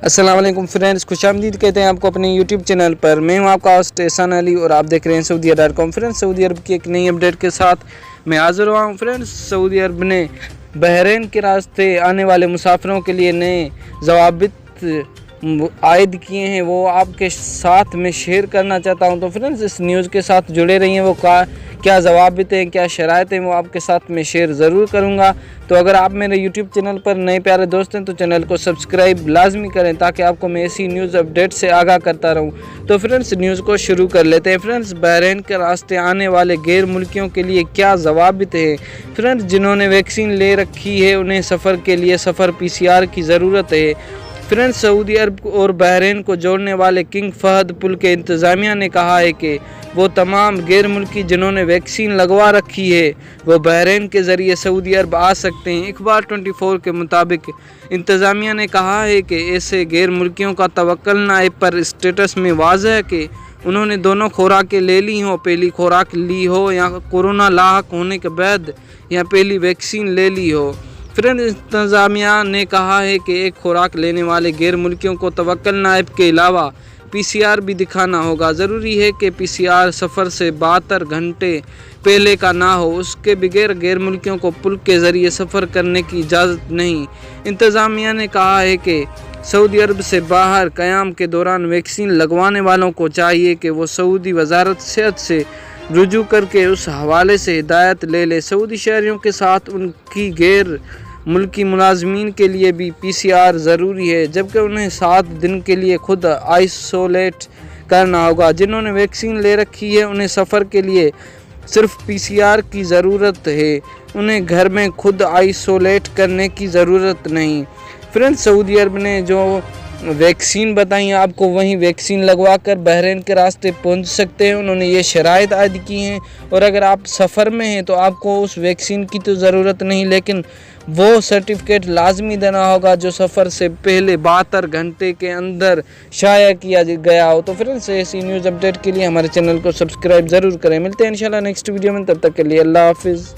अस्सलाम वालेकुम फ्रेंड्स, खुशामदीद कहते हैं आपको अपने यूट्यूब चैनल पर। मैं हूं आपका होस्ट एहसान अली और आप देख रहे हैं saudia.com। फ्रेंड्स, सऊदी अरब की एक नई अपडेट के साथ मैं हाज़िर हुआ हूं। फ्रेंड्स, सऊदी अरब ने बहरीन के रास्ते आने वाले मुसाफिरों के लिए नए ज़वाबित आयद किए हैं, वो आपके साथ में शेयर करना चाहता हूं। तो फ्रेंड्स, इस न्यूज़ के साथ जुड़े रहिए। वो क्या ज़वाबित हैं, क्या शराइत हैं, वो आपके साथ में शेयर ज़रूर करूंगा। तो अगर आप मेरे यूट्यूब चैनल पर नए प्यारे दोस्त हैं तो चैनल को सब्सक्राइब लाजमी करें ताकि आपको मैं ऐसी न्यूज़ अपडेट से आगाह करता रहूं। तो फ्रेंड्स, न्यूज़ को शुरू कर लेते हैं। फ्रेंड्स, बहरीन के रास्ते आने वाले गैर मुल्कियों के लिए क्या ज़वाबित है। फ्रेंड्स, जिन्होंने वैक्सीन ले रखी है उन्हें सफ़र के लिए PCR की ज़रूरत है। फ्रेंड्स, सऊदी अरब और बहरीन को जोड़ने वाले किंग फहद पुल के इंतज़ामिया ने कहा है कि वो तमाम गैर मुल्की जिन्होंने वैक्सीन लगवा रखी है वो बहरीन के ज़रिए सऊदी अरब आ सकते हैं। अखबार 24 के मुताबिक इंतज़ामिया ने कहा है कि ऐसे गैर मुल्कियों का तवक्कुलना ऐप पर स्टेटस में वाज़ह है कि उन्होंने दोनों खुराकें ले ली हों, पहली खुराक ली हो या कोरोना लाहक होने के बाद या पहली वैक्सीन ले ली हो। फ्रेंड्स, इंतज़ामिया ने कहा है कि एक खुराक लेने वाले गैर मुल्कियों को तवक्कुलना ऐप के अलावा PCR भी दिखाना होगा। ज़रूरी है कि PCR सफ़र से 72 घंटे पहले का ना हो, उसके बगैर गैर मुल्कियों को पुल के ज़रिए सफ़र करने की इजाज़त नहीं। इंतज़ामिया ने कहा है कि सऊदी अरब से बाहर क़याम के दौरान वैक्सीन लगवाने वालों को चाहिए कि वो सऊदी वजारत सेहत से रुजू करके उस हवाले से हिदायत ले ले। सऊदी शहरियों के साथ उनकी गैर मुल्की मुलाजमीन के लिए भी PCR ज़रूरी है, जबकि उन्हें 7 दिन के लिए खुद आइसोलेट करना होगा। जिन्होंने वैक्सीन ले रखी है उन्हें सफ़र के लिए सिर्फ PCR की ज़रूरत है, उन्हें घर में खुद आइसोलेट करने की ज़रूरत नहीं। फ्रेंड्स, सऊदी अरब ने जो वैक्सीन बताई आपको वहीं वैक्सीन लगवा कर बहरीन के रास्ते पहुंच सकते हैं। उन्होंने ये शराइत आयद की हैं और अगर आप सफ़र में हैं तो आपको उस वैक्सीन की तो ज़रूरत नहीं, लेकिन वो सर्टिफिकेट लाजमी देना होगा जो सफ़र से पहले 72 घंटे के अंदर शाया किया गया हो। तो फ्रेंड्स, ऐसी न्यूज़ अपडेट के लिए हमारे चैनल को सब्सक्राइब ज़रूर करें। मिलते हैं इंशाल्लाह नेक्स्ट वीडियो में, तब तक के लिए अल्लाह हाफिज़।